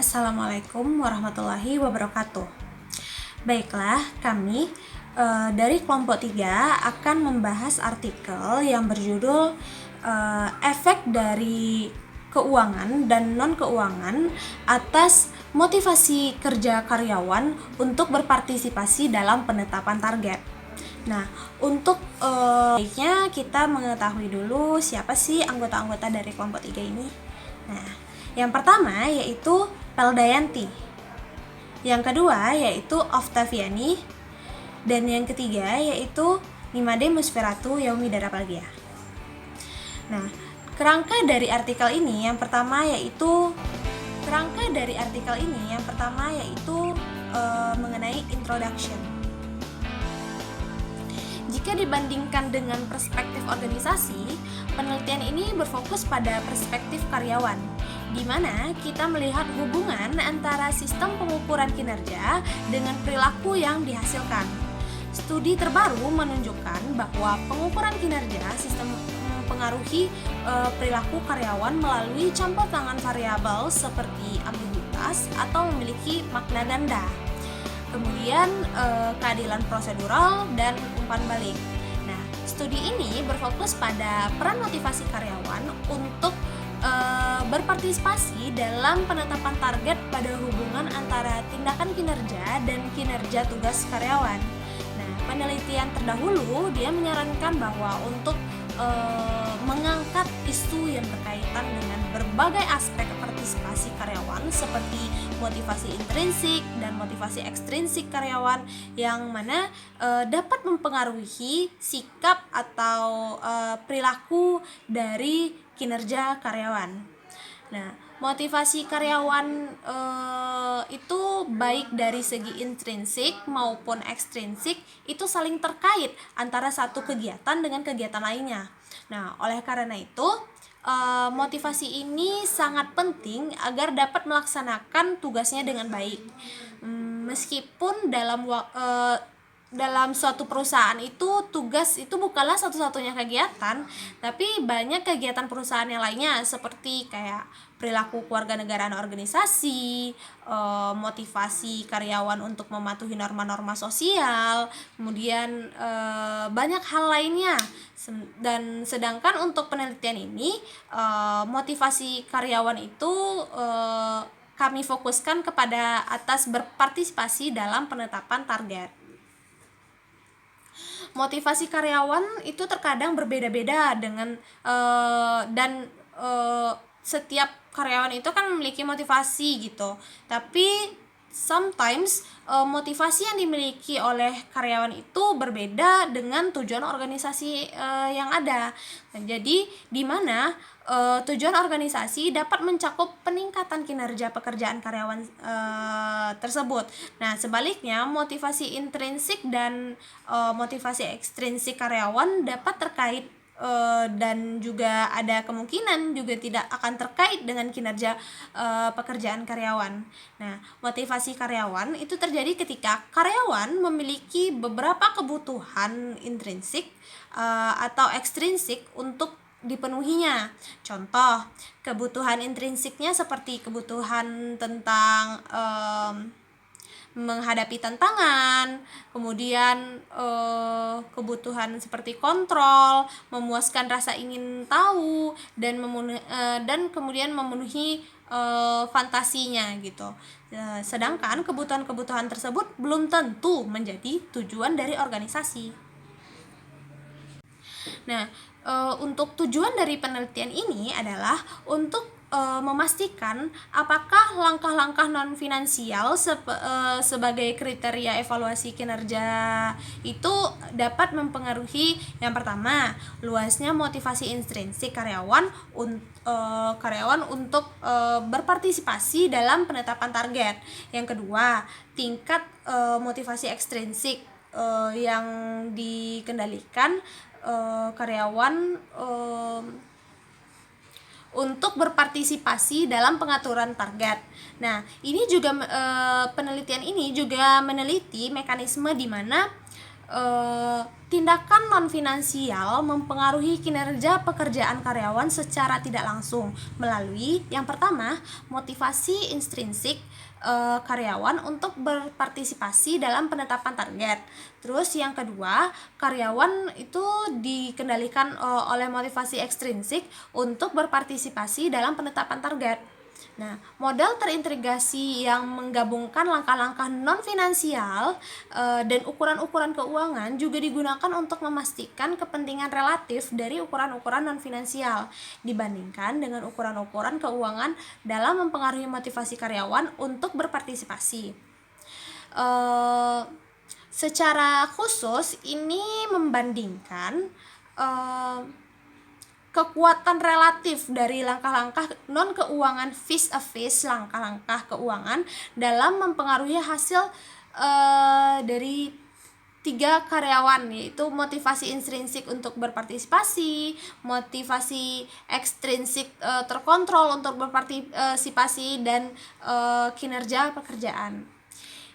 Assalamualaikum warahmatullahi wabarakatuh. Baiklah, kami dari kelompok 3 akan membahas artikel yang berjudul efek dari keuangan dan non-keuangan atas motivasi kerja karyawan untuk berpartisipasi dalam penetapan target. Nah, untuk baiknya kita mengetahui dulu siapa sih anggota-anggota dari kelompok 3 ini. Nah, yang pertama yaitu Peldayanti, yang kedua yaitu Oftaviani, dan yang ketiga yaitu Nimade Musferatu Yaumidara Plagia. Nah, kerangka dari artikel ini yang pertama yaitu mengenai introduction. Jika dibandingkan dengan perspektif organisasi, penelitian ini berfokus pada perspektif karyawan, di mana kita melihat hubungan antara sistem pengukuran kinerja dengan perilaku yang dihasilkan. Studi terbaru menunjukkan bahwa pengukuran kinerja sistem mempengaruhi perilaku karyawan melalui campur tangan variabel seperti ambiguitas atau memiliki makna ganda. Kemudian keadilan prosedural dan umpan balik. Nah, studi ini berfokus pada peran motivasi karyawan untuk berpartisipasi dalam penetapan target pada hubungan antara tindakan kinerja dan kinerja tugas karyawan. Nah, penelitian terdahulu dia menyarankan bahwa untuk mengangkat isu yang berkaitan dengan berbagai aspek partisipasi karyawan seperti motivasi intrinsik dan motivasi ekstrinsik karyawan yang mana dapat mempengaruhi sikap atau perilaku dari kinerja karyawan. Nah, motivasi karyawan itu baik dari segi intrinsik maupun ekstrinsik itu saling terkait antara satu kegiatan dengan kegiatan lainnya. Nah, oleh karena itu motivasi ini sangat penting agar dapat melaksanakan tugasnya dengan baik. Meskipun dalam suatu perusahaan itu tugas itu bukanlah satu-satunya kegiatan, tapi banyak kegiatan perusahaan yang lainnya seperti kayak perilaku kewarganegaraan organisasi, motivasi karyawan untuk mematuhi norma-norma sosial, kemudian banyak hal lainnya. Dan sedangkan untuk penelitian ini motivasi karyawan itu kami fokuskan kepada atas berpartisipasi dalam penetapan target. Motivasi karyawan itu terkadang berbeda-beda dengan setiap karyawan itu kan memiliki motivasi gitu. Tapi sometimes motivasi yang dimiliki oleh karyawan itu berbeda dengan tujuan organisasi yang ada. Nah, jadi di mana tujuan organisasi dapat mencakup peningkatan kinerja pekerjaan karyawan tersebut. Nah, sebaliknya motivasi intrinsik dan motivasi ekstrinsik karyawan dapat terkait dan juga ada kemungkinan juga tidak akan terkait dengan kinerja pekerjaan karyawan. Nah, motivasi karyawan itu terjadi ketika karyawan memiliki beberapa kebutuhan intrinsik atau ekstrinsik untuk dipenuhinya. Contoh, kebutuhan intrinsiknya seperti kebutuhan tentang menghadapi tantangan, kemudian kebutuhan seperti kontrol, memuaskan rasa ingin tahu, dan kemudian memenuhi fantasinya gitu. Sedangkan kebutuhan-kebutuhan tersebut belum tentu menjadi tujuan dari organisasi. Nah, untuk tujuan dari penelitian ini adalah untuk memastikan apakah langkah-langkah non-finansial sebagai kriteria evaluasi kinerja itu dapat mempengaruhi yang pertama, luasnya motivasi intrinsik karyawan untuk berpartisipasi dalam penetapan target. Yang kedua, tingkat motivasi ekstrinsik yang dikendalikan karyawan untuk berpartisipasi dalam pengaturan target. Nah, ini juga penelitian ini juga meneliti mekanisme di mana tindakan non-finansial mempengaruhi kinerja pekerjaan karyawan secara tidak langsung melalui yang pertama, motivasi intrinsik karyawan untuk berpartisipasi dalam penetapan target. Terus yang kedua, karyawan itu dikendalikan oleh motivasi ekstrinsik untuk berpartisipasi dalam penetapan target. Nah, model terintegrasi yang menggabungkan langkah-langkah non-finansial dan ukuran-ukuran keuangan juga digunakan untuk memastikan kepentingan relatif dari ukuran-ukuran non-finansial dibandingkan dengan ukuran-ukuran keuangan dalam mempengaruhi motivasi karyawan untuk berpartisipasi. Secara khusus ini membandingkan kekuatan relatif dari langkah-langkah non-keuangan face-to-face, langkah-langkah keuangan dalam mempengaruhi hasil dari 3 karyawan, yaitu motivasi intrinsik untuk berpartisipasi, motivasi ekstrinsik terkontrol untuk berpartisipasi, dan kinerja pekerjaan.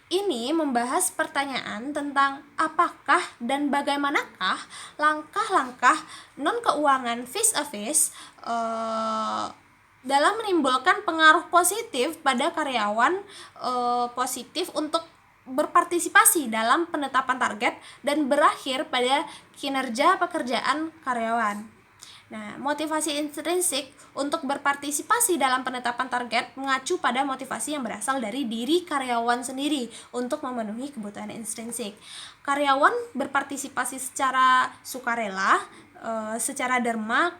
Ini membahas pertanyaan tentang apakah dan bagaimanakah langkah-langkah non-keuangan face-to-face dalam menimbulkan pengaruh positif pada karyawan, positif untuk berpartisipasi dalam penetapan target dan berakhir pada kinerja pekerjaan karyawan. Nah, motivasi intrinsik untuk berpartisipasi dalam penetapan target mengacu pada motivasi yang berasal dari diri karyawan sendiri untuk memenuhi kebutuhan intrinsik. Karyawan berpartisipasi secara sukarela, secara derma,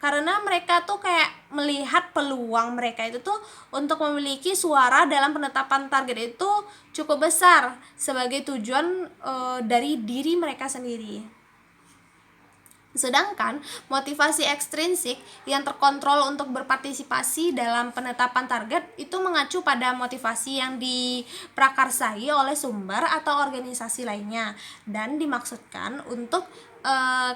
karena mereka tuh kayak melihat peluang mereka itu tuh untuk memiliki suara dalam penetapan target itu cukup besar sebagai tujuan dari diri mereka sendiri. Sedangkan motivasi ekstrinsik yang terkontrol untuk berpartisipasi dalam penetapan target itu mengacu pada motivasi yang diprakarsai oleh sumber atau organisasi lainnya dan dimaksudkan untuk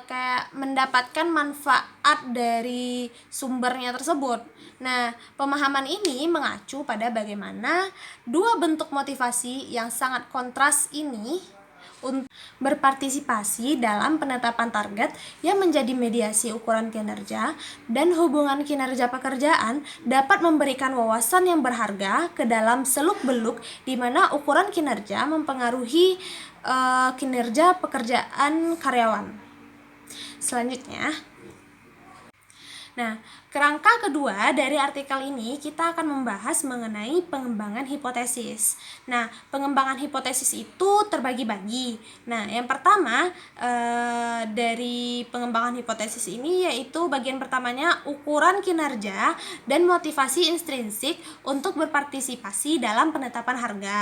kayak mendapatkan manfaat dari sumbernya tersebut. Nah, pemahaman ini mengacu pada bagaimana dua bentuk motivasi yang sangat kontras ini untuk berpartisipasi dalam penetapan target yang menjadi mediasi ukuran kinerja dan hubungan kinerja pekerjaan dapat memberikan wawasan yang berharga ke dalam seluk-beluk di mana ukuran kinerja mempengaruhi kinerja pekerjaan karyawan. Selanjutnya, kerangka kedua dari artikel ini kita akan membahas mengenai pengembangan hipotesis. Nah, pengembangan hipotesis itu terbagi-bagi. Nah, yang pertama dari pengembangan hipotesis ini yaitu bagian pertamanya ukuran kinerja dan motivasi intrinsik untuk berpartisipasi dalam penetapan harga.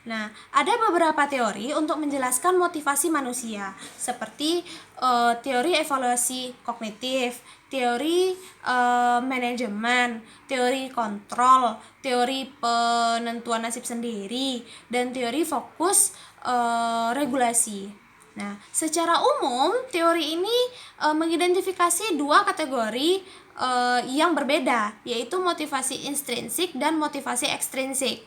Nah, ada beberapa teori untuk menjelaskan motivasi manusia seperti teori evaluasi kognitif, teori manajemen, teori kontrol, teori penentuan nasib sendiri, dan teori fokus regulasi. Nah, secara umum teori ini mengidentifikasi dua kategori yang berbeda, yaitu motivasi intrinsik dan motivasi ekstrinsik.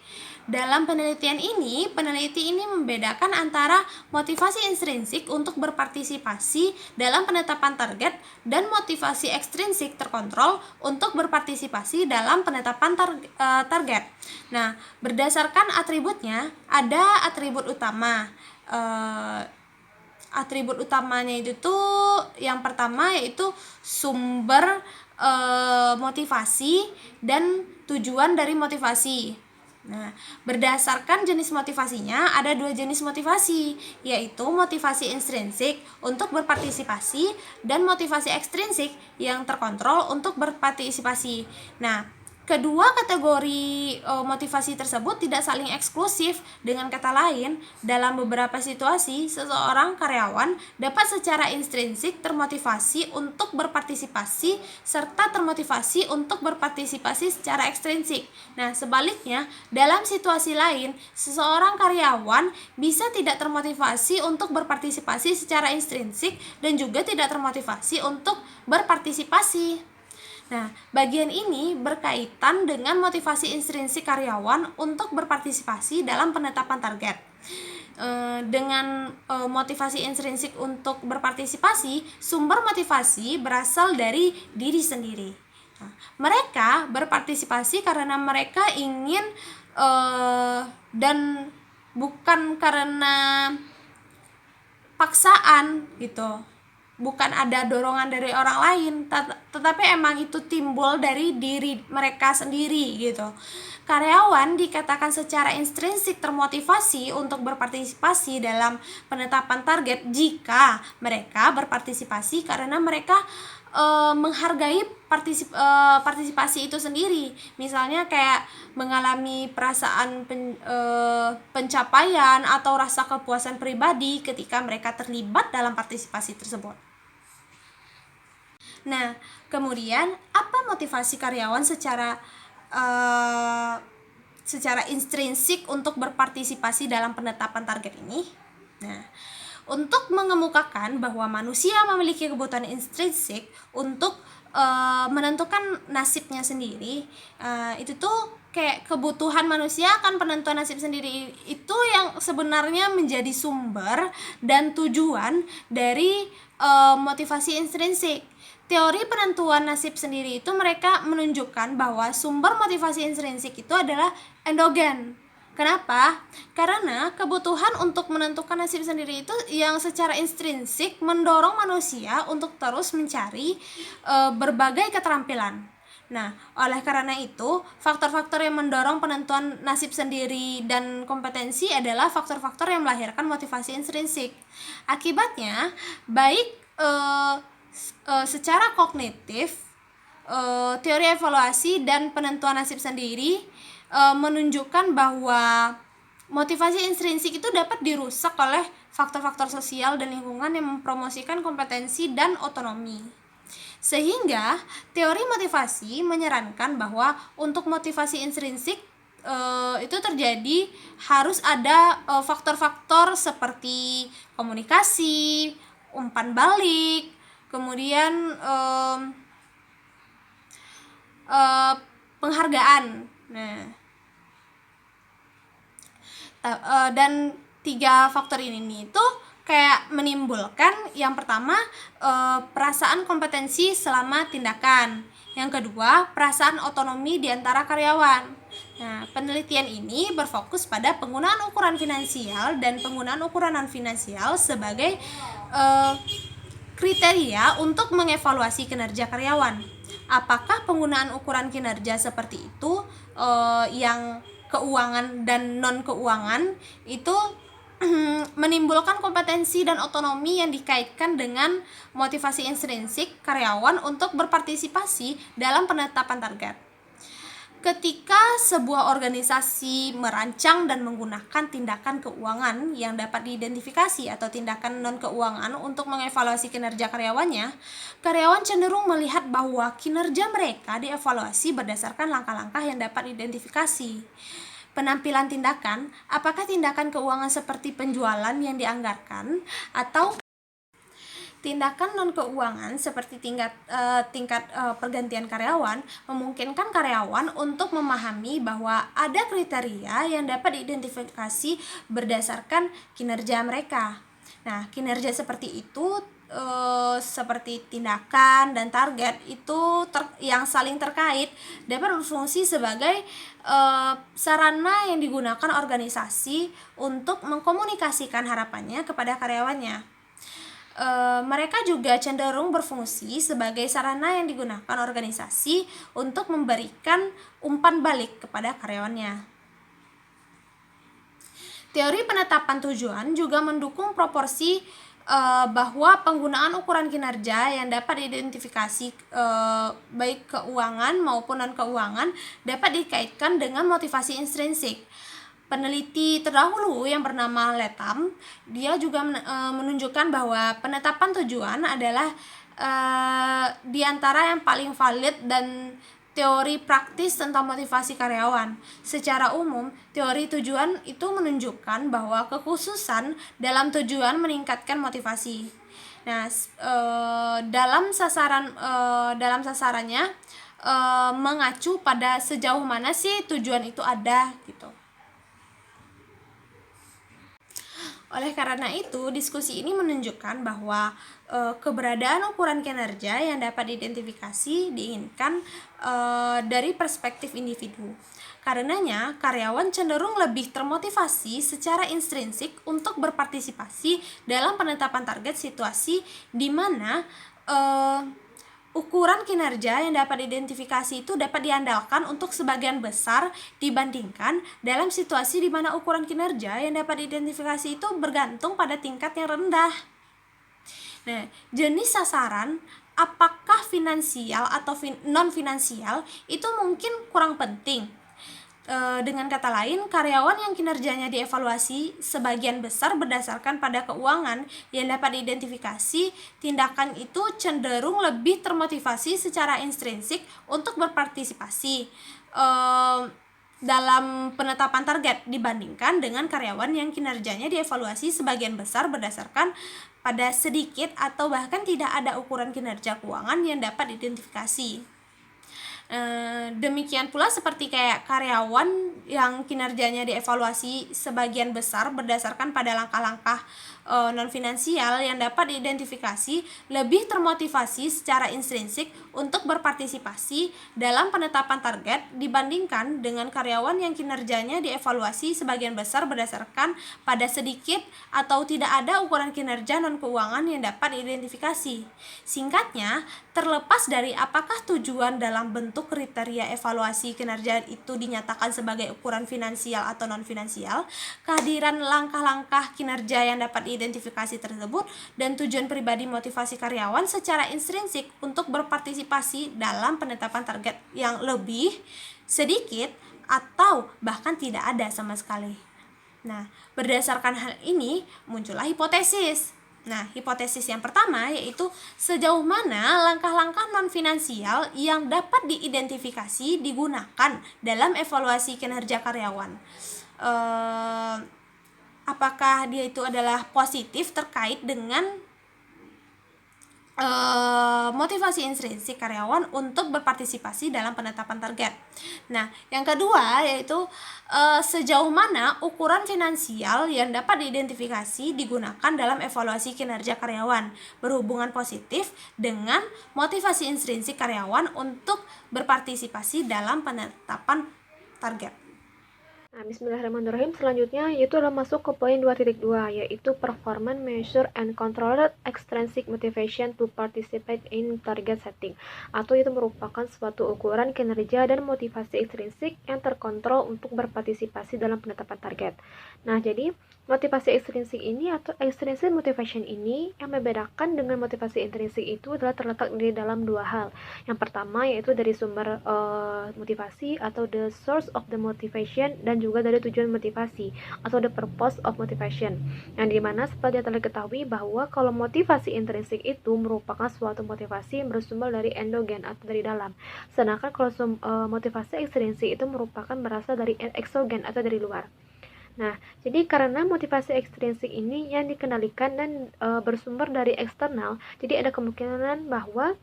Dalam penelitian ini, peneliti ini membedakan antara motivasi intrinsik untuk berpartisipasi dalam penetapan target dan motivasi ekstrinsik terkontrol untuk berpartisipasi dalam penetapan target. Nah, berdasarkan atributnya, ada atribut utama. Atribut utamanya itu tuh yang pertama yaitu sumber motivasi dan tujuan dari motivasi. Nah, berdasarkan jenis motivasinya ada 2 jenis motivasi, yaitu motivasi intrinsik untuk berpartisipasi dan motivasi ekstrinsik yang terkontrol untuk berpartisipasi. Nah, kedua kategori motivasi tersebut tidak saling eksklusif. Dengan kata lain, dalam beberapa situasi, seseorang karyawan dapat secara intrinsik termotivasi untuk berpartisipasi serta termotivasi untuk berpartisipasi secara ekstrinsik. Nah, sebaliknya, dalam situasi lain, seseorang karyawan bisa tidak termotivasi untuk berpartisipasi secara intrinsik dan juga tidak termotivasi untuk berpartisipasi. Nah, bagian ini berkaitan dengan motivasi intrinsik karyawan untuk berpartisipasi dalam penetapan target. dengan motivasi intrinsik untuk berpartisipasi, sumber motivasi berasal dari diri sendiri. Nah, mereka berpartisipasi karena mereka ingin dan bukan karena paksaan gitu, bukan ada dorongan dari orang lain, tetapi emang itu timbul dari diri mereka sendiri gitu. Karyawan dikatakan secara intrinsik termotivasi untuk berpartisipasi dalam penetapan target jika mereka berpartisipasi karena mereka menghargai partisipasi itu sendiri. Misalnya kayak mengalami perasaan pencapaian atau rasa kepuasan pribadi ketika mereka terlibat dalam partisipasi tersebut. Nah, kemudian apa motivasi karyawan secara intrinsik untuk berpartisipasi dalam penetapan target ini? Nah, untuk mengemukakan bahwa manusia memiliki kebutuhan intrinsik untuk menentukan nasibnya sendiri, itu tuh kayak kebutuhan manusia akan penentuan nasib sendiri itu yang sebenarnya menjadi sumber dan tujuan dari motivasi intrinsik. Teori penentuan nasib sendiri itu mereka menunjukkan bahwa sumber motivasi intrinsik itu adalah endogen. Kenapa? Karena kebutuhan untuk menentukan nasib sendiri itu yang secara intrinsik mendorong manusia untuk terus mencari berbagai keterampilan. Nah, oleh karena itu, faktor-faktor yang mendorong penentuan nasib sendiri dan kompetensi adalah faktor-faktor yang melahirkan motivasi intrinsik. Akibatnya, baik secara kognitif, teori evaluasi dan penentuan nasib sendiri menunjukkan bahwa motivasi intrinsik itu dapat dirusak oleh faktor-faktor sosial dan lingkungan yang mempromosikan kompetensi dan otonomi. Sehingga teori motivasi menyarankan bahwa untuk motivasi intrinsik itu terjadi harus ada faktor-faktor seperti komunikasi, umpan balik, kemudian penghargaan. Nah, dan 3 faktor ini nih itu kayak menimbulkan yang pertama perasaan kompetensi selama tindakan, yang kedua perasaan otonomi di antara karyawan. Nah, penelitian ini berfokus pada penggunaan ukuran finansial dan penggunaan ukuran non finansial sebagai kriteria untuk mengevaluasi kinerja karyawan. Apakah penggunaan ukuran kinerja seperti itu yang keuangan dan non keuangan itu menimbulkan kompetensi dan otonomi yang dikaitkan dengan motivasi intrinsik karyawan untuk berpartisipasi dalam penetapan target. Ketika sebuah organisasi merancang dan menggunakan tindakan keuangan yang dapat diidentifikasi atau tindakan non-keuangan untuk mengevaluasi kinerja karyawannya, karyawan cenderung melihat bahwa kinerja mereka dievaluasi berdasarkan langkah-langkah yang dapat diidentifikasi. Penampilan tindakan, apakah tindakan keuangan seperti penjualan yang dianggarkan atau tindakan non-keuangan seperti tingkat pergantian karyawan memungkinkan karyawan untuk memahami bahwa ada kriteria yang dapat diidentifikasi berdasarkan kinerja mereka. Nah, kinerja seperti itu seperti tindakan dan target itu yang saling terkait dapat berfungsi sebagai sarana yang digunakan organisasi untuk mengkomunikasikan harapannya kepada karyawannya. Mereka juga cenderung berfungsi sebagai sarana yang digunakan organisasi untuk memberikan umpan balik kepada karyawannya. Teori penetapan tujuan juga mendukung proporsi bahwa penggunaan ukuran kinerja yang dapat diidentifikasi baik keuangan maupun non-keuangan dapat dikaitkan dengan motivasi intrinsik. Peneliti terdahulu yang bernama Latham, dia juga menunjukkan bahwa penetapan tujuan adalah di antara yang paling valid dan teori praktis tentang motivasi karyawan. Secara umum, teori tujuan itu menunjukkan bahwa kekhususan dalam tujuan meningkatkan motivasi. Nah, dalam sasarannya mengacu pada sejauh mana sih tujuan itu ada gitu. Oleh karena itu, diskusi ini menunjukkan bahwa keberadaan ukuran kinerja yang dapat diidentifikasi diinginkan dari perspektif individu. Karenanya, karyawan cenderung lebih termotivasi secara intrinsik untuk berpartisipasi dalam penetapan target situasi di mana ukuran kinerja yang dapat diidentifikasi itu dapat diandalkan untuk sebagian besar dibandingkan dalam situasi di mana ukuran kinerja yang dapat diidentifikasi itu bergantung pada tingkat yang rendah. Nah, jenis sasaran apakah finansial atau non finansial itu mungkin kurang penting. Dengan kata lain, karyawan yang kinerjanya dievaluasi sebagian besar berdasarkan pada keuangan yang dapat diidentifikasi, tindakan itu cenderung lebih termotivasi secara intrinsik untuk berpartisipasi dalam penetapan target dibandingkan dengan karyawan yang kinerjanya dievaluasi sebagian besar berdasarkan pada sedikit atau bahkan tidak ada ukuran kinerja keuangan yang dapat diidentifikasi. Demikian pula seperti kayak karyawan yang kinerjanya dievaluasi sebagian besar berdasarkan pada langkah-langkah non finansial yang dapat diidentifikasi lebih termotivasi secara intrinsik untuk berpartisipasi dalam penetapan target dibandingkan dengan karyawan yang kinerjanya dievaluasi sebagian besar berdasarkan pada sedikit atau tidak ada ukuran kinerja non keuangan yang dapat diidentifikasi. Singkatnya, terlepas dari apakah tujuan dalam bentuk kriteria evaluasi kinerja itu dinyatakan sebagai ukuran finansial atau non finansial, kehadiran langkah-langkah kinerja yang dapat diidentifikasi tersebut dan tujuan pribadi motivasi karyawan secara intrinsik untuk berpartisipasi dalam penetapan target yang lebih, sedikit, atau bahkan tidak ada sama sekali. Nah, berdasarkan hal ini muncullah hipotesis. Nah, hipotesis yang pertama yaitu sejauh mana langkah-langkah non-finansial yang dapat diidentifikasi digunakan dalam evaluasi kinerja karyawan. Apakah dia itu adalah positif terkait dengan motivasi intrinsik karyawan untuk berpartisipasi dalam penetapan target. Nah, yang kedua yaitu sejauh mana ukuran finansial yang dapat diidentifikasi digunakan dalam evaluasi kinerja karyawan berhubungan positif dengan motivasi intrinsik karyawan untuk berpartisipasi dalam penetapan target. Nah, bismillahirrahmanirrahim. Selanjutnya yaitu adalah masuk ke poin 2.2 yaitu performance measure and controlled extrinsic motivation to participate in target setting, atau itu merupakan suatu ukuran kinerja dan motivasi ekstrinsik yang terkontrol untuk berpartisipasi dalam penetapan target. Nah, jadi motivasi ekstrinsik ini atau extrinsic motivation ini yang membedakan dengan motivasi intrinsik itu adalah terletak di dalam dua hal. Yang pertama yaitu dari sumber motivasi atau the source of the motivation, dan juga dari tujuan motivasi atau the purpose of motivation, yang dimana seperti yang telah diketahui bahwa kalau motivasi intrinsik itu merupakan suatu motivasi yang bersumber dari endogen atau dari dalam, sedangkan kalau motivasi ekstrinsik itu merupakan berasal dari exogen atau dari luar. Nah, jadi karena motivasi ekstrinsik ini yang dikendalikan dan bersumber dari eksternal, jadi ada kemungkinan bahwa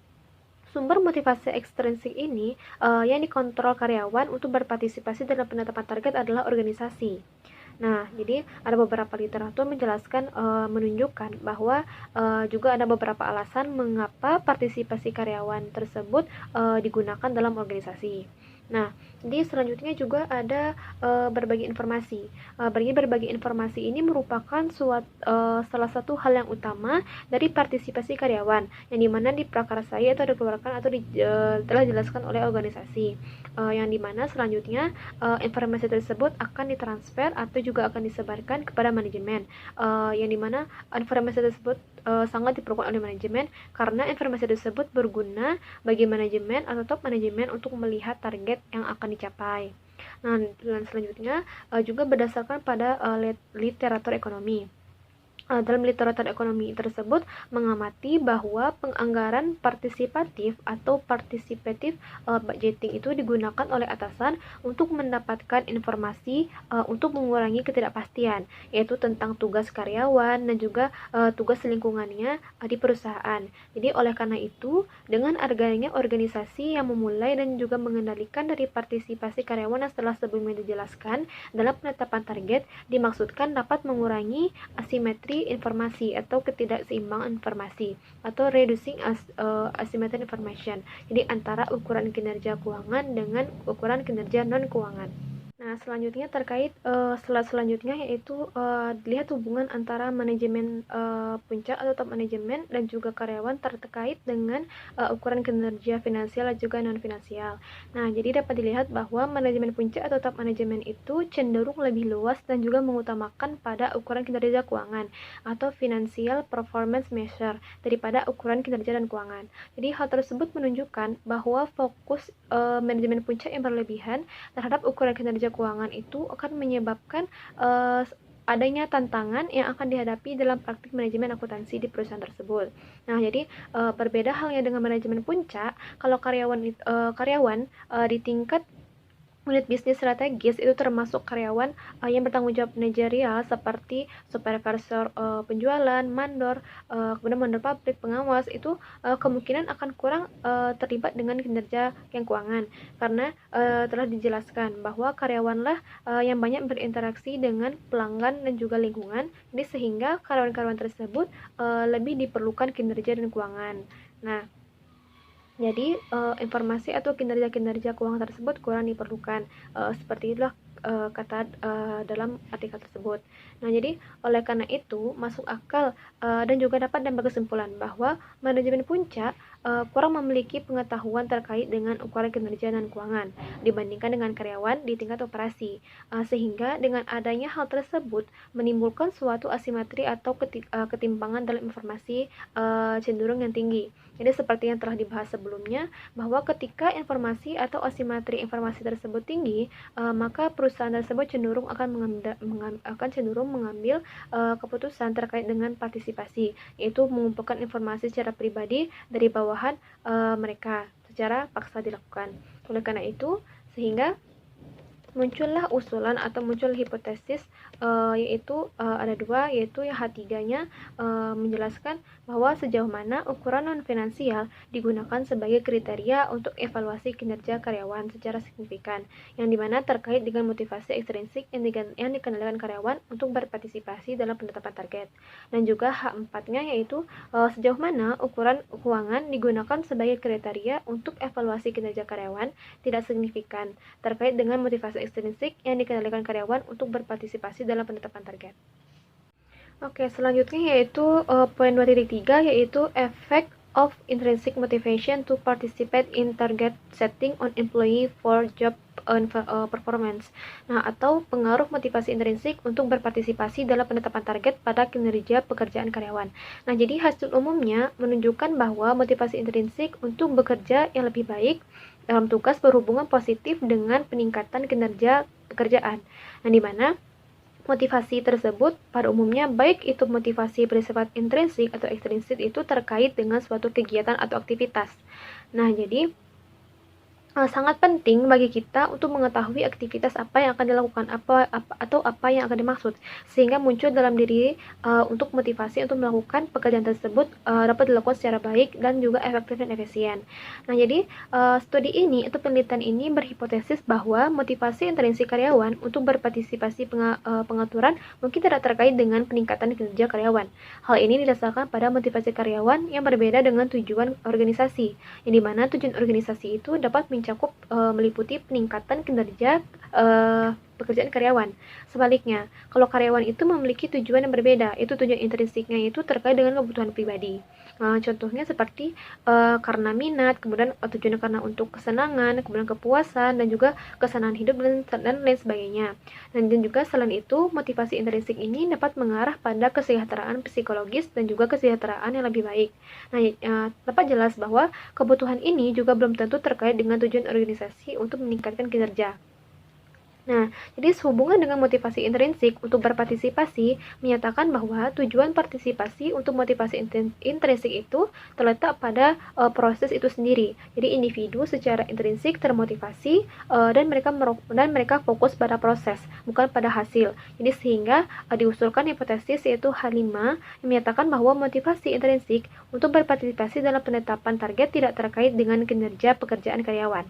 sumber motivasi ekstrinsik ini yang dikontrol karyawan untuk berpartisipasi dalam penetapan target adalah organisasi. Nah, jadi ada beberapa literatur menjelaskan menunjukkan bahwa juga ada beberapa alasan mengapa partisipasi karyawan tersebut digunakan dalam organisasi. Nah, jadi selanjutnya juga ada berbagi informasi. Berbagi informasi ini merupakan salah satu hal yang utama dari partisipasi karyawan, yang dimana diprakarsai atau dikeluarkan atau telah dijelaskan oleh organisasi. Yang dimana selanjutnya informasi tersebut akan ditransfer atau juga akan disebarkan kepada manajemen. Yang dimana informasi tersebut sangat diperlukan oleh manajemen karena informasi tersebut berguna bagi manajemen atau top manajemen untuk melihat target yang akan dicapai. Nah, dan selanjutnya juga berdasarkan pada literatur ekonomi. dalam literatur ekonomi tersebut mengamati bahwa penganggaran partisipatif atau participative budgeting itu digunakan oleh atasan untuk mendapatkan informasi untuk mengurangi ketidakpastian, yaitu tentang tugas karyawan dan juga tugas lingkungannya di perusahaan. Jadi oleh karena itu, dengan adanya organisasi yang memulai dan juga mengendalikan dari partisipasi karyawan yang setelah sebelumnya dijelaskan dalam penetapan target, dimaksudkan dapat mengurangi asimetri informasi atau ketidakseimbangan informasi atau reducing asymmetry information. Jadi antara ukuran kinerja keuangan dengan ukuran kinerja non keuangan. Nah, selanjutnya terkait slide selanjutnya yaitu dilihat hubungan antara manajemen puncak atau top manajemen dan juga karyawan terkait dengan ukuran kinerja finansial dan juga non finansial. Nah, jadi dapat dilihat bahwa manajemen puncak atau top manajemen itu cenderung lebih luas dan juga mengutamakan pada ukuran kinerja keuangan atau financial performance measure daripada ukuran kinerja dan keuangan. Jadi hal tersebut menunjukkan bahwa fokus manajemen puncak yang berlebihan terhadap ukuran kinerja keuangan itu akan menyebabkan adanya tantangan yang akan dihadapi dalam praktik manajemen akuntansi di perusahaan tersebut. Nah, jadi berbeda halnya dengan manajemen puncak, kalau karyawan di tingkat unit bisnis strategis itu termasuk karyawan yang bertanggung jawab manajerial seperti supervisor penjualan, mandor, kemudian mandor pabrik, pengawas itu kemungkinan akan kurang terlibat dengan kinerja yang keuangan karena telah dijelaskan bahwa karyawanlah yang banyak berinteraksi dengan pelanggan dan juga lingkungan, jadi sehingga karyawan-karyawan tersebut lebih diperlukan kinerja dan keuangan. Nah, jadi informasi atau kinerja-kinerja keuangan tersebut kurang diperlukan. Seperti itulah kata dalam artikel tersebut. Nah, jadi oleh karena itu masuk akal dan juga dapat dan berkesimpulan bahwa manajemen puncak kurang memiliki pengetahuan terkait dengan ukuran kinerja dan keuangan dibandingkan dengan karyawan di tingkat operasi, sehingga dengan adanya hal tersebut menimbulkan suatu asimetri atau ketimpangan dalam informasi cenderung yang tinggi. Jadi seperti yang telah dibahas sebelumnya, bahwa ketika informasi atau asimetri informasi tersebut tinggi, maka perusahaan tersebut cenderung akan mengambil keputusan terkait dengan partisipasi, yaitu mengumpulkan informasi secara pribadi dari bawahan mereka secara paksa dilakukan. Oleh karena itu, sehingga muncullah usulan atau muncul hipotesis yaitu ada dua, yaitu yang H3-nya menjelaskan bahwa sejauh mana ukuran non finansial digunakan sebagai kriteria untuk evaluasi kinerja karyawan secara signifikan, yang dimana terkait dengan motivasi ekstrinsik yang dikendalikan karyawan untuk berpartisipasi dalam penetapan target. Dan juga H4-nya yaitu sejauh mana ukuran keuangan digunakan sebagai kriteria untuk evaluasi kinerja karyawan tidak signifikan terkait dengan motivasi ekstrinsik yang dikendalikan karyawan untuk berpartisipasi dalam penetapan target. Oke, selanjutnya yaitu poin 2.3 yaitu effect of intrinsic motivation to participate in target setting on employee for job performance. Nah, atau pengaruh motivasi intrinsik untuk berpartisipasi dalam penetapan target pada kinerja pekerjaan karyawan. Nah, jadi hasil umumnya menunjukkan bahwa motivasi intrinsik untuk bekerja yang lebih baik dalam tugas berhubungan positif dengan peningkatan kinerja pekerjaan. Nah, di mana motivasi tersebut pada umumnya baik itu motivasi bersifat intrinsik atau ekstrinsik itu terkait dengan suatu kegiatan atau aktivitas. Nah, jadi sangat penting bagi kita untuk mengetahui aktivitas apa yang akan dilakukan atau apa yang akan dimaksud, sehingga muncul dalam diri untuk motivasi untuk melakukan pekerjaan tersebut dapat dilakukan secara baik dan juga efektif dan efisien. Nah, jadi studi ini atau penelitian ini berhipotesis bahwa motivasi intrinsik karyawan untuk berpartisipasi pengaturan mungkin tidak terkait dengan peningkatan kinerja karyawan. Hal ini didasarkan pada motivasi karyawan yang berbeda dengan tujuan organisasi, yang dimana tujuan organisasi itu dapat mencakup meliputi peningkatan kinerja pekerjaan karyawan. Sebaliknya, kalau karyawan itu memiliki tujuan yang berbeda, itu tujuan intrinsiknya itu terkait dengan kebutuhan pribadi. Contohnya seperti karena minat, kemudian tujuannya karena untuk kesenangan, kemudian kepuasan, dan juga kesenangan hidup dan lain sebagainya. Dan juga selain itu, motivasi intrinsik ini dapat mengarah pada kesejahteraan psikologis dan juga kesejahteraan yang lebih baik. Nah, dapat jelas bahwa kebutuhan ini juga belum tentu terkait dengan tujuan organisasi untuk meningkatkan kinerja. Nah, jadi sehubungan dengan motivasi intrinsik untuk berpartisipasi, menyatakan bahwa tujuan partisipasi untuk motivasi intrinsik itu terletak pada proses itu sendiri. Jadi individu secara intrinsik termotivasi dan mereka fokus pada proses, bukan pada hasil. Jadi sehingga diusulkan hipotesis yaitu H5 yang menyatakan bahwa motivasi intrinsik untuk berpartisipasi dalam penetapan target tidak terkait dengan kinerja pekerjaan karyawan.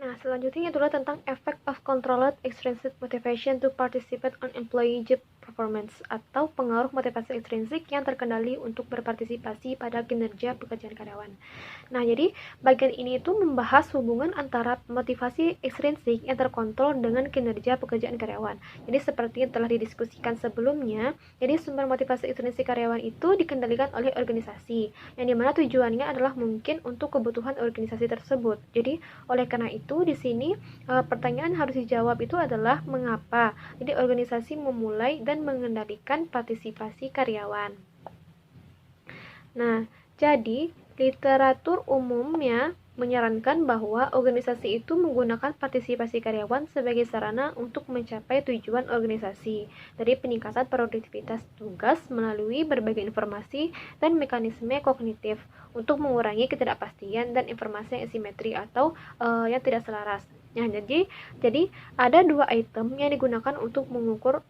Nah, selanjutnya itulah tentang effect of controlled extrinsic motivation to participate on employee job performance atau pengaruh motivasi intrinsik yang terkendali untuk berpartisipasi pada kinerja pekerjaan karyawan. Nah, jadi bagian ini itu membahas hubungan antara motivasi ekstrinsik yang terkontrol dengan kinerja pekerjaan karyawan. Jadi seperti yang telah didiskusikan sebelumnya, jadi sumber motivasi ekstrinsik karyawan itu dikendalikan oleh organisasi, yang dimana tujuannya adalah mungkin untuk kebutuhan organisasi tersebut. Jadi oleh karena itu di sini pertanyaan harus dijawab itu adalah mengapa. Jadi organisasi memulai dan mengendalikan partisipasi karyawan. Nah, jadi literatur umumnya menyarankan bahwa organisasi itu menggunakan partisipasi karyawan sebagai sarana untuk mencapai tujuan organisasi dari peningkatan produktivitas tugas melalui berbagai informasi dan mekanisme kognitif untuk mengurangi ketidakpastian dan informasi yang asimetri atau yang tidak selaras. Nah, jadi ada dua item yang digunakan untuk mengukur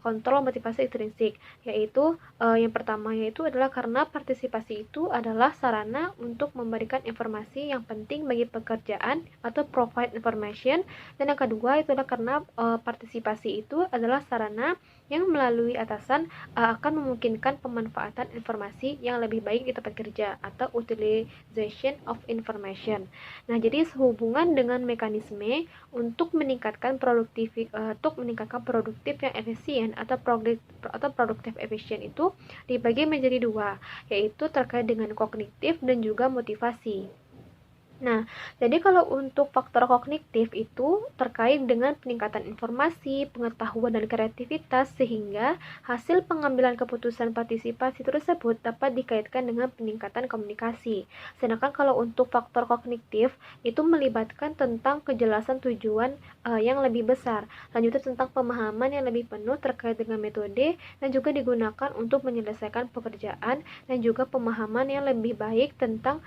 kontrol motivasi intrinsik, yaitu yang pertama yaitu adalah karena partisipasi itu adalah sarana untuk memberikan informasi yang penting bagi pekerjaan atau provide information, dan yang kedua itu adalah karena partisipasi itu adalah sarana yang melalui atasan akan memungkinkan pemanfaatan informasi yang lebih baik di tempat kerja atau utilization of information. Nah, jadi sehubungan dengan mekanisme untuk meningkatkan produktif yang efisien atau produktif efisien itu dibagi menjadi dua, yaitu terkait dengan kognitif dan juga motivasi. Nah, jadi kalau untuk faktor kognitif itu terkait dengan peningkatan informasi, pengetahuan, dan kreativitas sehingga hasil pengambilan keputusan partisipasi tersebut dapat dikaitkan dengan peningkatan komunikasi. Sedangkan kalau untuk faktor kognitif itu melibatkan tentang kejelasan tujuan yang lebih besar, lanjutnya tentang pemahaman yang lebih penuh terkait dengan metode dan juga digunakan untuk menyelesaikan pekerjaan, dan juga pemahaman yang lebih baik tentang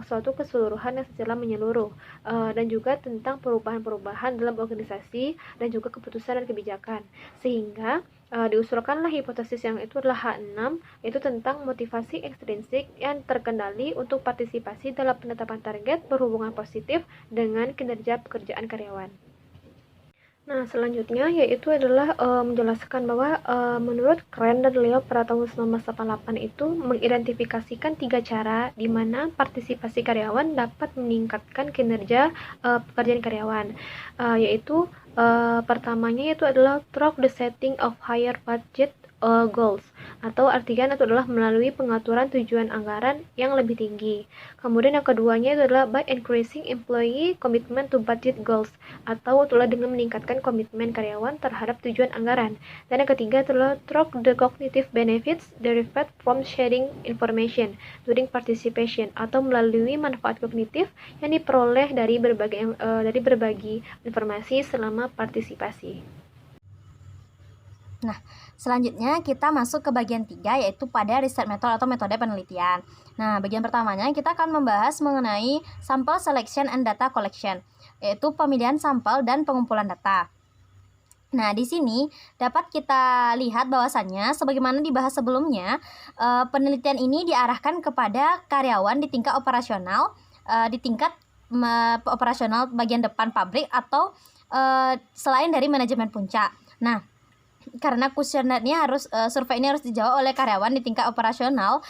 suatu keseluruhan yang secara menyeluruh, dan juga tentang perubahan-perubahan dalam organisasi dan juga keputusan dan kebijakan. Sehingga diusulkanlah hipotesis yang itu adalah H6, yaitu tentang motivasi ekstrinsik yang terkendali untuk partisipasi dalam penetapan target berhubungan positif dengan kinerja pekerjaan karyawan. Nah, selanjutnya yaitu adalah menjelaskan bahwa menurut Kren dan Leo pada tahun 1988 itu mengidentifikasikan 3 cara di mana partisipasi karyawan dapat meningkatkan kinerja pekerjaan karyawan, yaitu pertamanya itu adalah through the setting of higher budget goals, atau artinya itu adalah melalui pengaturan tujuan anggaran yang lebih tinggi. Kemudian yang keduanya itu adalah by increasing employee commitment to budget goals, atau itulah dengan meningkatkan komitmen karyawan terhadap tujuan anggaran. Dan yang ketiga adalah through the cognitive benefits derived from sharing information during participation, atau melalui manfaat kognitif yang diperoleh dari berbagi informasi selama partisipasi. Nah, selanjutnya kita masuk ke bagian 3, yaitu pada research method atau metode penelitian. Nah, bagian pertamanya kita akan membahas mengenai sample selection and data collection, yaitu pemilihan sampel dan pengumpulan data. Nah, di sini dapat kita lihat bahwasannya sebagaimana dibahas sebelumnya, penelitian ini diarahkan kepada karyawan di tingkat operasional, di tingkat operasional bagian depan pabrik atau selain dari manajemen puncak. Nah, karena kuesionernya survei ini harus dijawab oleh karyawan di tingkat operasional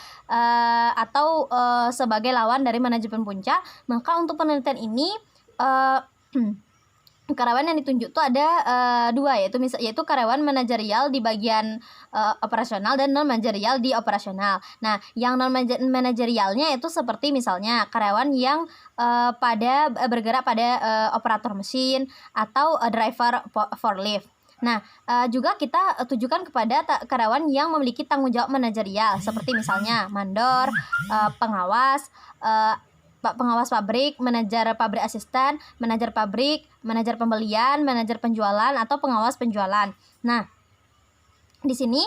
atau sebagai lawan dari manajemen puncak, maka untuk penelitian ini karyawan yang ditunjuk itu ada dua, yaitu karyawan manajerial di bagian operasional dan non manajerial di operasional. Nah, yang non manajerialnya itu seperti misalnya karyawan yang bergerak pada operator mesin atau driver forklift. Nah, juga kita tujukan kepada karyawan yang memiliki tanggung jawab manajerial seperti misalnya mandor, pengawas, pengawas pabrik, manajer pabrik asisten, manajer pabrik, manajer pembelian, manajer penjualan, atau pengawas penjualan. Nah, di sini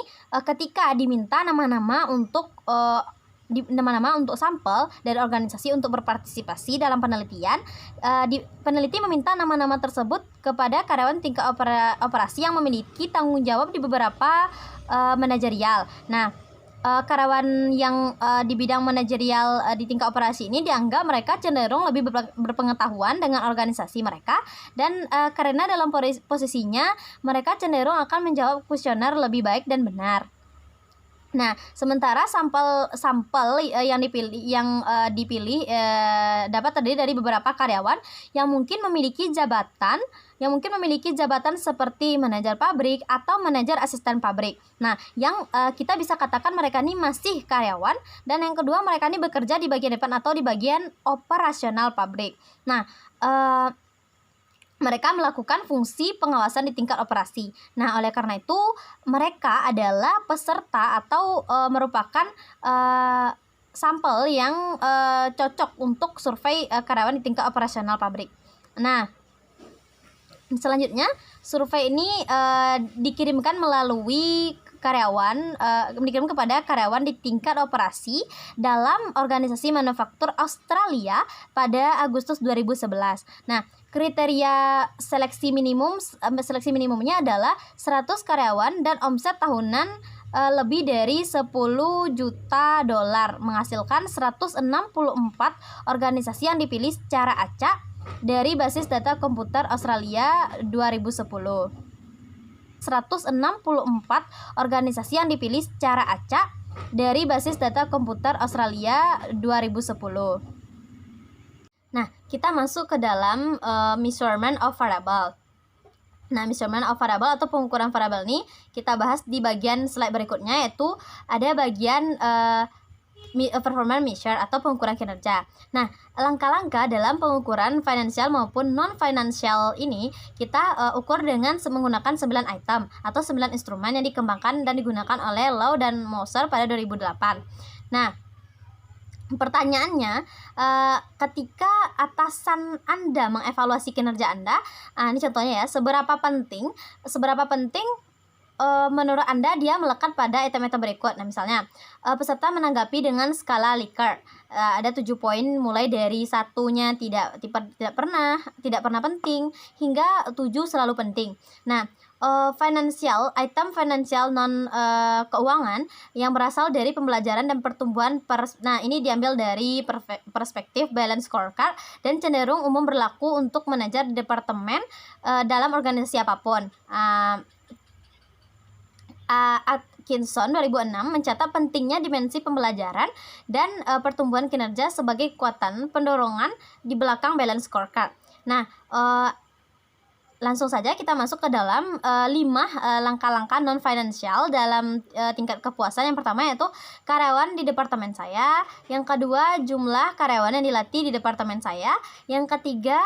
ketika diminta nama-nama untuk sampel dari organisasi untuk berpartisipasi dalam penelitian, peneliti meminta nama-nama tersebut kepada karyawan tingkat operasi yang memiliki tanggung jawab di beberapa manajerial. Nah, karyawan yang di bidang manajerial di tingkat operasi ini dianggap mereka cenderung lebih berpengetahuan dengan organisasi mereka, dan karena dalam posisinya mereka cenderung akan menjawab kuesioner lebih baik dan benar. Nah, sementara sampel yang dipilih dapat terdiri dari beberapa karyawan yang mungkin memiliki jabatan seperti manajer pabrik atau manajer asisten pabrik. Nah, yang kita bisa katakan mereka ini masih karyawan, dan yang kedua mereka ini bekerja di bagian depan atau di bagian operasional pabrik. Nah, mereka melakukan fungsi pengawasan di tingkat operasi. Nah, oleh karena itu mereka adalah peserta atau merupakan sampel yang cocok untuk survei karyawan di tingkat operasional pabrik. Nah, selanjutnya survei ini dikirimkan kepada karyawan di tingkat operasi dalam organisasi manufaktur Australia pada Agustus 2011. Nah, kriteria seleksi minimumnya adalah 100 karyawan dan omset tahunan lebih dari 10 juta dolar, menghasilkan 164 organisasi yang dipilih secara acak dari basis data komputer Australia 2010. 164 organisasi yang dipilih secara acak dari basis data komputer Australia 2010. Nah, kita masuk ke dalam measurement of variable. Nah, measurement of variable atau pengukuran variabel ini kita bahas di bagian slide berikutnya, yaitu ada bagian performance measure atau pengukuran kinerja. Nah, langkah-langkah dalam pengukuran financial maupun non-financial ini kita ukur dengan menggunakan 9 item atau 9 instrumen yang dikembangkan dan digunakan oleh Lau dan Moser pada 2008. Nah, pertanyaannya, ketika atasan Anda mengevaluasi kinerja Anda, ini contohnya ya, seberapa penting menurut Anda dia melekat pada item-item berikut. Nah, misalnya peserta menanggapi dengan skala Likert. Ada 7 poin, mulai dari 1-nya tidak pernah penting hingga 7 selalu penting. Nah, item financial non keuangan yang berasal dari pembelajaran dan pertumbuhan nah ini diambil dari perspektif balance scorecard dan cenderung umum berlaku untuk manajer departemen dalam organisasi apapun. Atkinson 2006 mencatat pentingnya dimensi pembelajaran dan pertumbuhan kinerja sebagai kekuatan pendorongan di belakang balance scorecard. Nah, langsung saja kita masuk ke dalam 5 langkah-langkah non-financial dalam tingkat kepuasan. Yang pertama yaitu karyawan di departemen saya. Yang kedua, jumlah karyawan yang dilatih di departemen saya. Yang ketiga,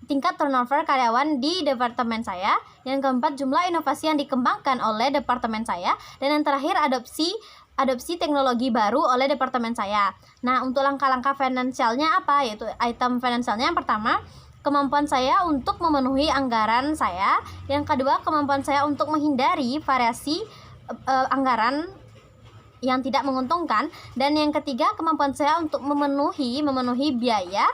tingkat turnover karyawan di departemen saya. Yang keempat, jumlah inovasi yang dikembangkan oleh departemen saya. Dan yang terakhir, adopsi teknologi baru oleh departemen saya. Nah, untuk langkah-langkah finansialnya apa? Yaitu item finansialnya yang pertama, kemampuan saya untuk memenuhi anggaran saya. Yang kedua, kemampuan saya untuk menghindari variasi anggaran yang tidak menguntungkan. Dan yang ketiga, kemampuan saya untuk memenuhi biaya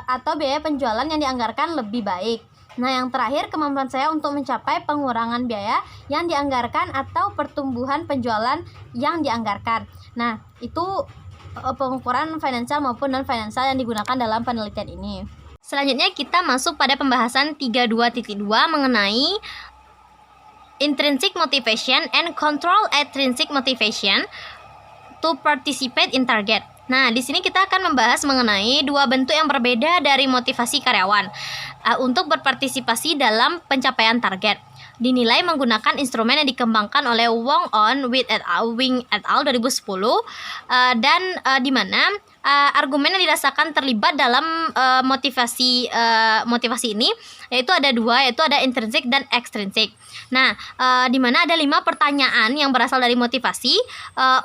atau biaya penjualan yang dianggarkan lebih baik. Nah, yang terakhir, kemampuan saya untuk mencapai pengurangan biaya yang dianggarkan atau pertumbuhan penjualan yang dianggarkan. Nah, itu pengukuran financial maupun non-financial yang digunakan dalam penelitian ini. Selanjutnya kita masuk pada pembahasan 32.2 mengenai intrinsic motivation and control extrinsic motivation to participate in target. Nah, di sini kita akan membahas mengenai 2 bentuk yang berbeda dari motivasi karyawan untuk berpartisipasi dalam pencapaian target. Dinilai menggunakan instrumen yang dikembangkan oleh Wong On, Wing et al. 2010 dan di mana argumen yang dirasakan terlibat dalam motivasi ini, yaitu ada dua, yaitu ada intrinsik dan ekstrinsik. Nah, di mana ada 5 pertanyaan yang berasal dari motivasi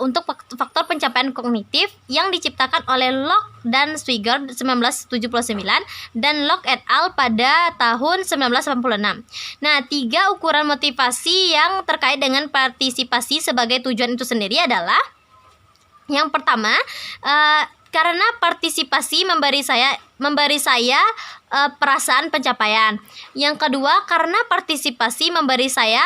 untuk faktor pencapaian kognitif yang diciptakan oleh Locke dan Swigert 1979 dan Locke et al. Pada tahun 1986. Nah, 3 ukuran motivasi yang terkait dengan partisipasi sebagai tujuan itu sendiri adalah yang pertama, karena partisipasi memberi saya perasaan pencapaian. Yang kedua, karena partisipasi memberi saya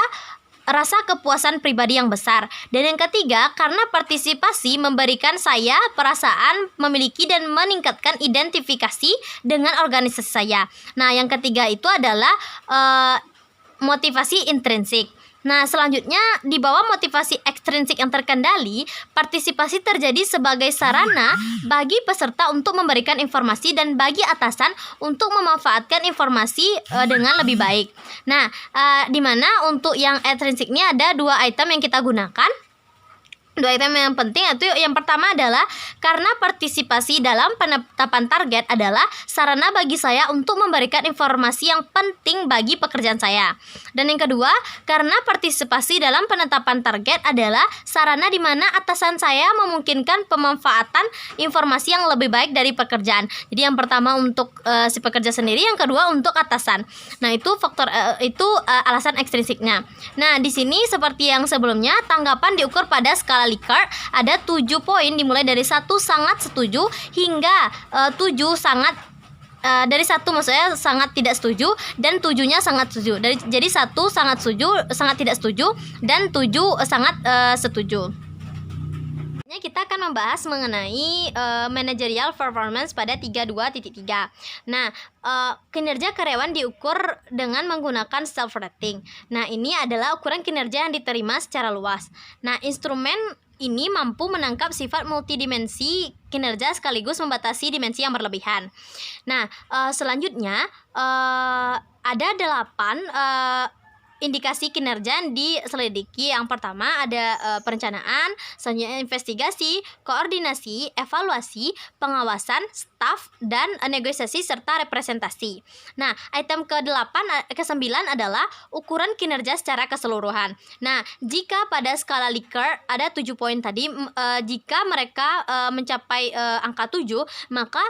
rasa kepuasan pribadi yang besar. Dan yang ketiga, karena partisipasi memberikan saya perasaan memiliki dan meningkatkan identifikasi dengan organisasi saya. Nah, yang ketiga itu adalah motivasi intrinsik. Nah, selanjutnya di bawah motivasi ekstrinsik yang terkendali, partisipasi terjadi sebagai sarana bagi peserta untuk memberikan informasi dan bagi atasan untuk memanfaatkan informasi dengan lebih baik. Nah, di mana untuk yang ekstrinsik ini ada 2 item yang kita gunakan. 2 item yang penting, yaitu yang pertama adalah karena partisipasi dalam penetapan target adalah sarana bagi saya untuk memberikan informasi yang penting bagi pekerjaan saya. Dan yang kedua, karena partisipasi dalam penetapan target adalah sarana di mana atasan saya memungkinkan pemanfaatan informasi yang lebih baik dari pekerjaan. Jadi yang pertama untuk si pekerja sendiri, yang kedua untuk atasan. Nah, itu faktor alasan ekstrinsiknya. Nah, di sini seperti yang sebelumnya, tanggapan diukur pada skala Likert ada 7 poin, dimulai dari 1 sangat setuju hingga 7 sangat dari 1 maksudnya sangat tidak setuju dan 7-nya sangat setuju. Jadi 1 sangat setuju, sangat tidak setuju, dan 7 sangat setuju. Kita akan membahas mengenai managerial performance pada 32.3. Nah, kinerja karyawan diukur dengan menggunakan self rating. Nah, ini adalah ukuran kinerja yang diterima secara luas. Nah, instrumen ini mampu menangkap sifat multidimensi kinerja sekaligus membatasi dimensi yang berlebihan. Nah, selanjutnya ada 8 indikasi kinerja yang diselidiki. Yang pertama ada perencanaan, selanjutnya investigasi, koordinasi, evaluasi, pengawasan, staf, dan negosiasi serta representasi. Nah, item ke-9 adalah ukuran kinerja secara keseluruhan. Nah, jika pada skala Likert ada 7 poin tadi, jika mereka mencapai angka 7, maka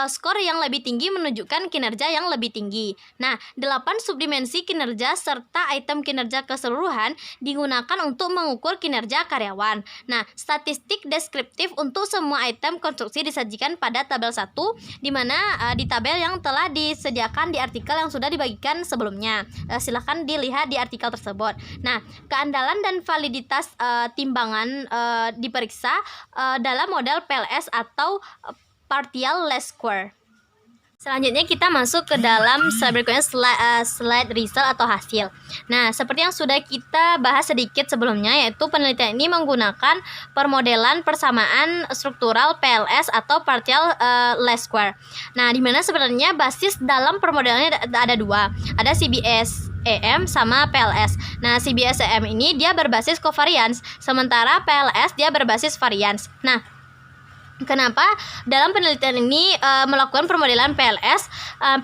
skor yang lebih tinggi menunjukkan kinerja yang lebih tinggi. Nah, 8 subdimensi kinerja serta item kinerja keseluruhan digunakan untuk mengukur kinerja karyawan. Nah, statistik deskriptif untuk semua item konstruksi disajikan pada tabel 1, di mana di tabel yang telah disediakan di artikel yang sudah dibagikan sebelumnya. Silahkan dilihat di artikel tersebut. Nah, keandalan dan validitas timbangan diperiksa dalam model PLS atau partial least square. Selanjutnya kita masuk ke dalam berikutnya slide result atau hasil. Nah, seperti yang sudah kita bahas sedikit sebelumnya, yaitu penelitian ini menggunakan permodelan persamaan struktural PLS atau partial least square. Nah, di mana sebenarnya basis dalam permodelannya ada 2. Ada CBS-EM sama PLS. Nah, CBS-EM ini dia berbasis covariance, sementara PLS dia berbasis variance. Nah, kenapa dalam penelitian ini melakukan permodelan PLS?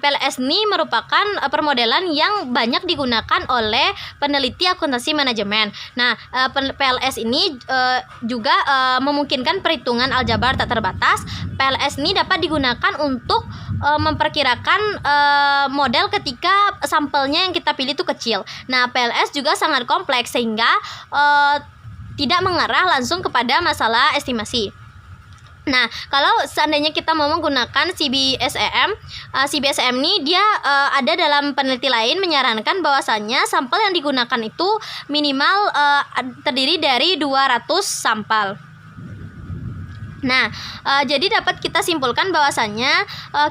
PLS ini merupakan permodelan yang banyak digunakan oleh peneliti akuntansi manajemen. Nah, PLS ini juga memungkinkan perhitungan aljabar tak terbatas. PLS ini dapat digunakan untuk memperkirakan model ketika sampelnya yang kita pilih itu kecil. Nah, PLS juga sangat kompleks sehingga tidak mengarah langsung kepada masalah estimasi. Nah, kalau seandainya kita mau menggunakan CBS-EM, CBS-EM ini dia ada dalam peneliti lain menyarankan bahwasannya sampel yang digunakan itu minimal terdiri dari 200 sampel. Nah, jadi dapat kita simpulkan bahwasannya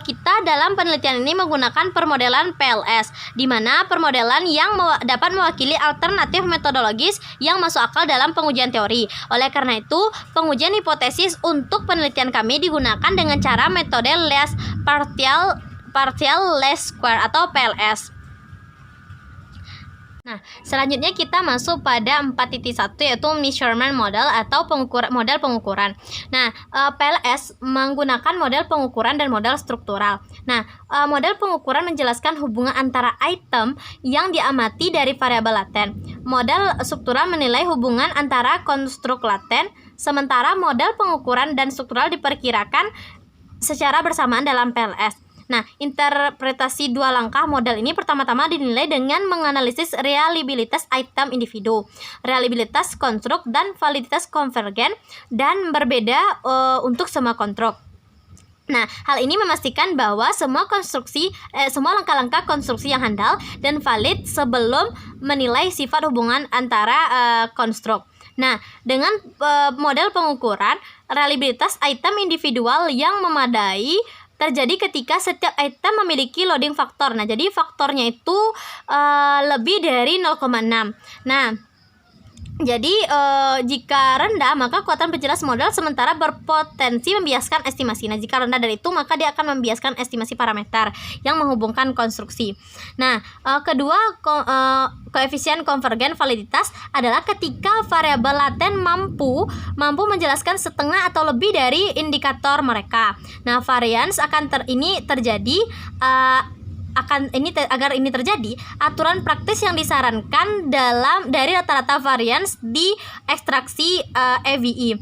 kita dalam penelitian ini menggunakan permodelan PLS, di mana permodelan yang dapat mewakili alternatif metodologis yang masuk akal dalam pengujian teori. Oleh karena itu, pengujian hipotesis untuk penelitian kami digunakan dengan cara metode partial least square atau PLS. Nah, selanjutnya kita masuk pada 4.1 yaitu measurement model atau model pengukuran. Nah, PLS menggunakan model pengukuran dan model struktural. Nah, model pengukuran menjelaskan hubungan antara item yang diamati dari variabel laten. Model struktural menilai hubungan antara konstruk laten, sementara model pengukuran dan struktural diperkirakan secara bersamaan dalam PLS. Nah, interpretasi dua langkah model ini pertama-tama dinilai dengan menganalisis reliabilitas item individu, reliabilitas konstruk, dan validitas konvergen, dan berbeda untuk semua konstruk. Nah, hal ini memastikan bahwa semua langkah-langkah konstruksi yang handal dan valid sebelum menilai sifat hubungan antara konstruk. Nah, dengan model pengukuran, reliabilitas item individual yang memadai terjadi ketika setiap item memiliki loading faktor. Nah, jadi faktornya itu lebih dari 0,6. Nah, jadi jika rendah maka kekuatan penjelas model sementara berpotensi membiaskan estimasi. Nah, jika rendah dari itu maka dia akan membiaskan estimasi parameter yang menghubungkan konstruksi. Nah, kedua koefisien konvergen validitas adalah ketika variabel laten mampu menjelaskan setengah atau lebih dari indikator mereka. Nah, varians ini terjadi agar ini terjadi, aturan praktis yang disarankan dari rata-rata varians di ekstraksi EVI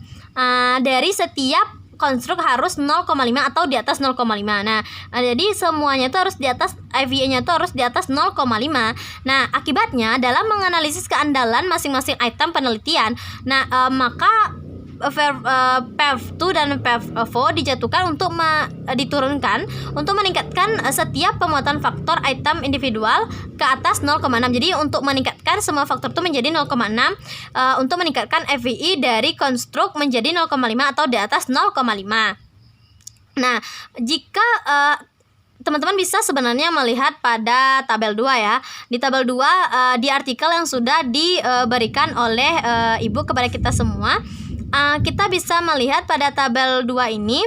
dari setiap konstruk harus 0,5 atau di atas 0,5. Nah, jadi semuanya itu harus di atas, EVA-nya itu harus di atas 0,5. Nah, akibatnya dalam menganalisis keandalan masing-masing item penelitian, maka PEV2 dan PEV4 dijatuhkan untuk diturunkan untuk meningkatkan setiap pemuatan faktor item individual ke atas 0,6. Jadi untuk meningkatkan semua faktor itu menjadi 0,6 untuk meningkatkan FVI dari konstruk menjadi 0,5 atau di atas 0,5. Nah, jika teman-teman bisa sebenarnya melihat pada tabel 2 ya. Di tabel 2 di artikel yang sudah diberikan oleh Ibu kepada kita semua, kita bisa melihat pada tabel 2 ini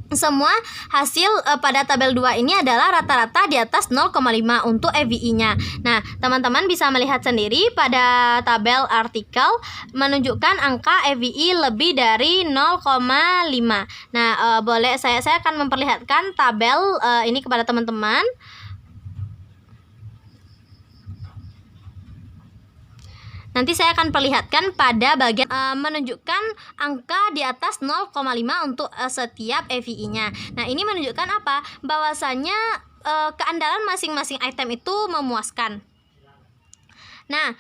semua hasil pada tabel 2 ini adalah rata-rata di atas 0,5 untuk EVI-nya. Nah, teman-teman bisa melihat sendiri pada tabel artikel menunjukkan angka EVI lebih dari 0,5. Nah, boleh saya akan memperlihatkan tabel ini kepada teman-teman. Nanti saya akan perlihatkan pada bagian menunjukkan angka di atas 0,5 untuk setiap EVI-nya. Nah, ini menunjukkan apa? Bahwasanya keandalan masing-masing item itu memuaskan. Nah,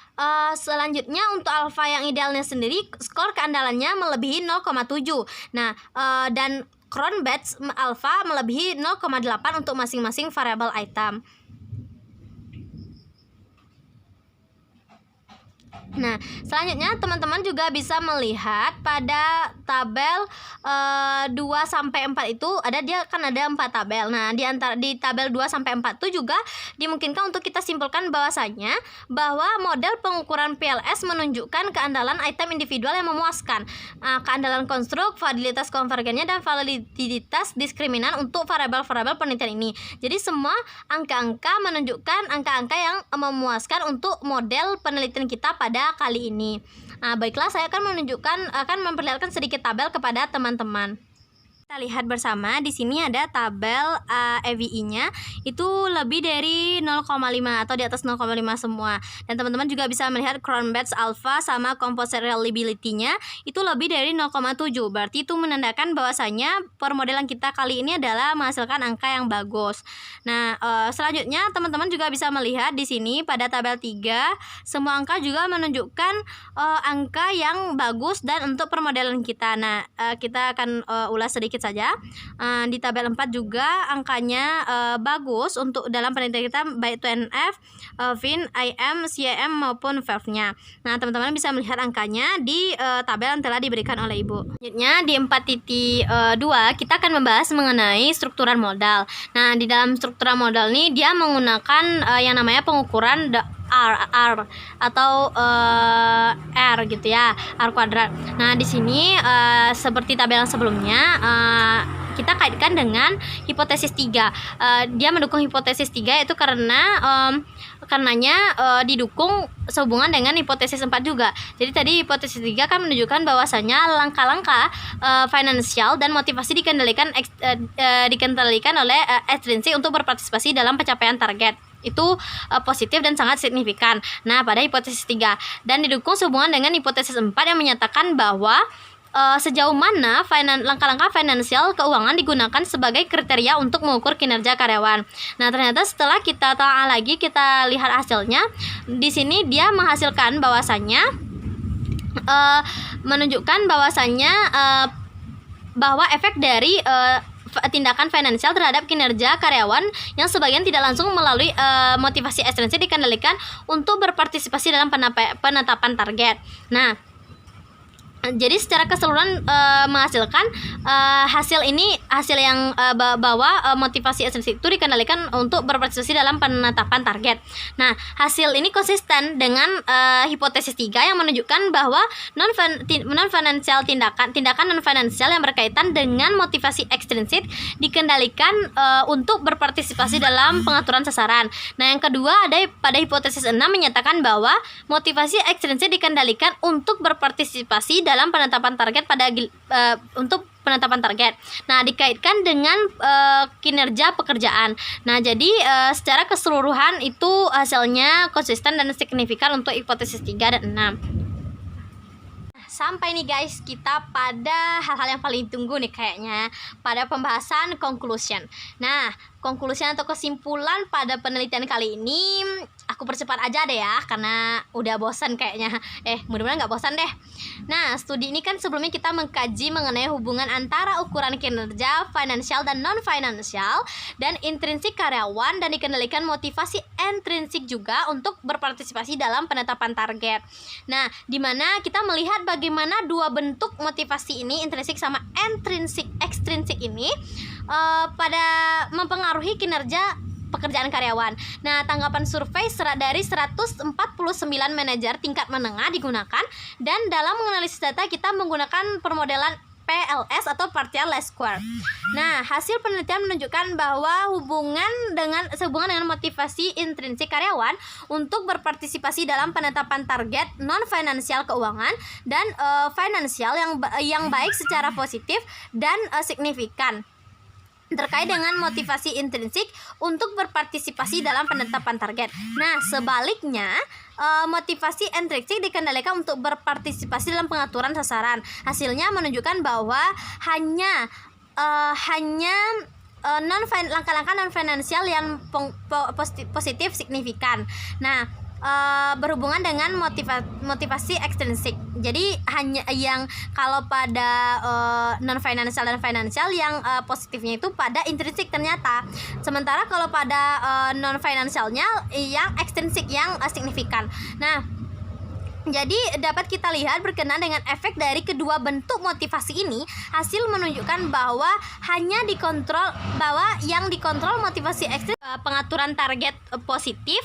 selanjutnya untuk alfa yang idealnya sendiri, skor keandalannya melebihi 0,7. Nah, dan Cronbach's alfa melebihi 0,8 untuk masing-masing variabel item. Nah, selanjutnya teman-teman juga bisa melihat pada tabel 2 sampai 4 itu ada 4 tabel. Nah, di tabel 2 sampai 4 itu juga dimungkinkan untuk kita simpulkan bahwa model pengukuran PLS menunjukkan keandalan item individual yang memuaskan. Keandalan konstruk, validitas konvergennya, dan validitas diskriminan untuk variabel-variabel penelitian ini. Jadi semua angka-angka menunjukkan angka-angka yang memuaskan untuk model penelitian kita pada kali ini. Baiklah, saya akan memperlihatkan sedikit tabel kepada teman-teman. Kita lihat bersama, di sini ada tabel EVI-nya itu lebih dari 0,5 atau di atas 0,5 semua. Dan teman-teman juga bisa melihat Cronbach's alpha sama composite reliability-nya itu lebih dari 0,7. Berarti itu menandakan bahwasanya permodelan kita kali ini adalah menghasilkan angka yang bagus. Nah, selanjutnya teman-teman juga bisa melihat di sini pada tabel 3 semua angka juga menunjukkan angka yang bagus dan untuk permodelan kita. Nah, kita akan ulas sedikit saja. Di tabel 4 juga angkanya bagus untuk dalam penelitian kita baik 2NF, VIN, IM, CIM maupun VEV-nya. Nah, teman-teman bisa melihat angkanya di tabel yang telah diberikan oleh Ibu. Selanjutnya di 4.2 kita akan membahas mengenai strukturan modal. Nah, di dalam strukturan modal ini dia menggunakan yang namanya pengukuran R atau R gitu ya, R kuadrat. Nah, di sini seperti tabel yang sebelumnya kita kaitkan dengan hipotesis 3. Dia mendukung hipotesis 3 itu karenanya didukung sehubungan dengan hipotesis 4 juga. Jadi tadi hipotesis 3 kan menunjukkan bahwasanya langkah-langkah finansial dan motivasi dikendalikan oleh ekstrinsik untuk berpartisipasi dalam pencapaian target. Itu positif dan sangat signifikan. Nah, pada hipotesis 3 dan didukung sehubungan dengan hipotesis 4 yang menyatakan bahwa sejauh mana langkah-langkah finansial keuangan digunakan sebagai kriteria untuk mengukur kinerja karyawan. Nah, ternyata setelah kita telah lagi kita lihat hasilnya, di sini dia menghasilkan bahwasannya menunjukkan bahwasannya bahwa efek dari tindakan finansial terhadap kinerja karyawan yang sebagian tidak langsung melalui motivasi ekstrinsik dikendalikan untuk berpartisipasi dalam penetapan target. Nah, jadi secara keseluruhan menghasilkan hasil yang bahwa motivasi ekstrinsik itu dikendalikan untuk berpartisipasi dalam penetapan target. Nah, hasil ini konsisten dengan hipotesis 3 yang menunjukkan bahwa non-financial tindakan non-financial yang berkaitan dengan motivasi ekstrinsik dikendalikan untuk berpartisipasi dalam pengaturan sasaran. Nah, yang kedua ada pada hipotesis 6 menyatakan bahwa motivasi ekstrinsik dikendalikan untuk berpartisipasi dalam penetapan target untuk penetapan target. Nah, dikaitkan dengan kinerja pekerjaan. Nah, jadi secara keseluruhan itu hasilnya konsisten dan signifikan untuk hipotesis 3 dan 6. Sampai nih guys, kita pada hal-hal yang paling ditunggu nih kayaknya, pada pembahasan conclusion. Nah, conclusion atau kesimpulan pada penelitian kali ini aku percepat aja deh ya, karena udah bosan kayaknya. Mudah-mudahan nggak bosan deh. Nah, studi ini kan sebelumnya kita mengkaji mengenai hubungan antara ukuran kinerja finansial dan non-financial dan intrinsik karyawan, dan dikendalikan motivasi intrinsik juga untuk berpartisipasi dalam penetapan target. Nah, dimana kita melihat bagaimana dua bentuk motivasi ini, intrinsik sama ekstrinsik ini pada mempengaruhi kinerja pekerjaan karyawan. Nah, tanggapan survei dari 149 manajer tingkat menengah digunakan, dan dalam menganalisis data kita menggunakan permodelan PLS atau Partial Least Square. Nah, hasil penelitian menunjukkan bahwa sehubungan dengan motivasi intrinsik karyawan untuk berpartisipasi dalam penetapan target non-finansial keuangan dan finansial yang baik secara positif dan signifikan terkait dengan motivasi intrinsik untuk berpartisipasi dalam penetapan target. Nah, sebaliknya motivasi intrinsik dikendalikan untuk berpartisipasi dalam pengaturan sasaran. Hasilnya menunjukkan bahwa hanya langkah-langkah non finansial yang positif signifikan. Nah, berhubungan dengan motivasi ekstrinsik. Jadi hanya yang kalau pada non financial dan financial yang positifnya itu pada intrinsik ternyata. Sementara kalau pada non financialnya yang ekstrinsik yang signifikan. Nah, jadi dapat kita lihat berkenaan dengan efek dari kedua bentuk motivasi ini, hasil menunjukkan bahwa yang dikontrol motivasi ekstrinsik, pengaturan target positif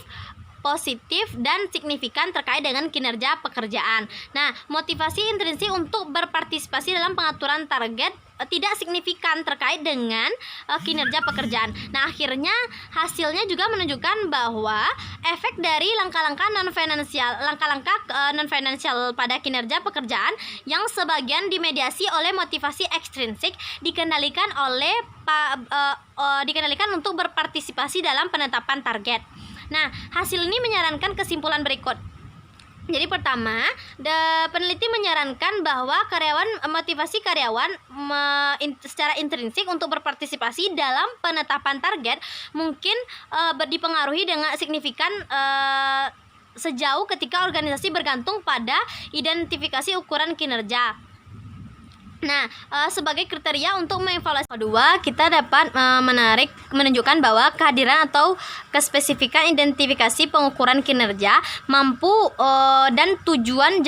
dan signifikan terkait dengan kinerja pekerjaan. Nah, motivasi intrinsik untuk berpartisipasi dalam pengaturan target tidak signifikan terkait dengan kinerja pekerjaan. Nah, akhirnya hasilnya juga menunjukkan bahwa efek dari langkah-langkah non finansial pada kinerja pekerjaan yang sebagian dimediasi oleh motivasi ekstrinsik dikendalikan untuk berpartisipasi dalam penetapan target. Nah, hasil ini menyarankan kesimpulan berikut. Jadi pertama, peneliti menyarankan bahwa motivasi karyawan secara intrinsik untuk berpartisipasi dalam penetapan target mungkin dipengaruhi dengan signifikan sejauh ketika organisasi bergantung pada identifikasi ukuran kinerja. Nah, sebagai kriteria untuk mengevaluasi kedua, kita dapat menunjukkan bahwa kehadiran atau kespesifikan identifikasi pengukuran kinerja mampu dan tujuan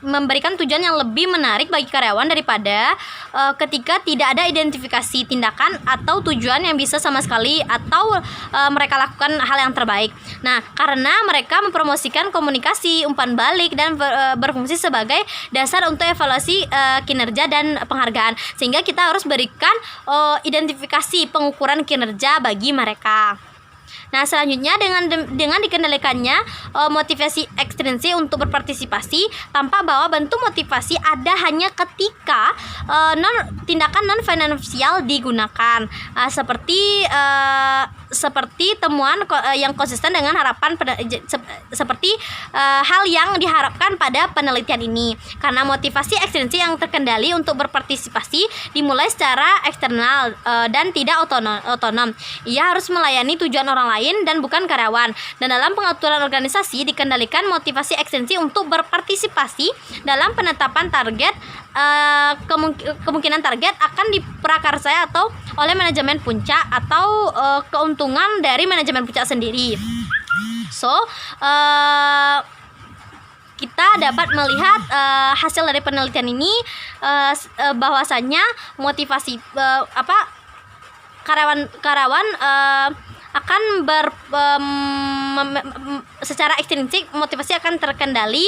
memberikan tujuan yang lebih menarik bagi karyawan daripada ketika tidak ada identifikasi tindakan atau tujuan yang bisa sama sekali atau mereka lakukan hal yang terbaik. Nah, karena mereka mempromosikan komunikasi, umpan balik, dan berfungsi sebagai dasar untuk evaluasi kinerja dan penghargaan, sehingga kita harus berikan identifikasi pengukuran kinerja bagi mereka. Nah, selanjutnya dengan dikendalikannya motivasi ekstrinsi untuk berpartisipasi, tampak bahwa bentuk motivasi ada hanya ketika tindakan non finansial digunakan, seperti temuan yang konsisten dengan harapan seperti hal yang diharapkan pada penelitian ini. Karena motivasi ekstrinsi yang terkendali untuk berpartisipasi dimulai secara eksternal dan tidak otonom. Ia harus melayani tujuan orang lain dan bukan karyawan. Dan dalam pengaturan organisasi dikendalikan motivasi ekstensi untuk berpartisipasi dalam penetapan target. Kemungkinan target akan diprakarsai atau oleh manajemen puncak atau keuntungan dari manajemen puncak sendiri. So, kita dapat melihat hasil dari penelitian ini bahwasanya motivasi karyawan akan secara ekstrinsik motivasi akan terkendali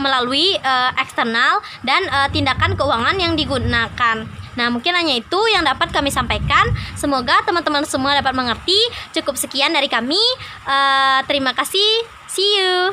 melalui eksternal dan tindakan keuangan yang digunakan. Nah, mungkin hanya itu yang dapat kami sampaikan. Semoga teman-teman semua dapat mengerti. Cukup sekian dari kami. Terima kasih. See you.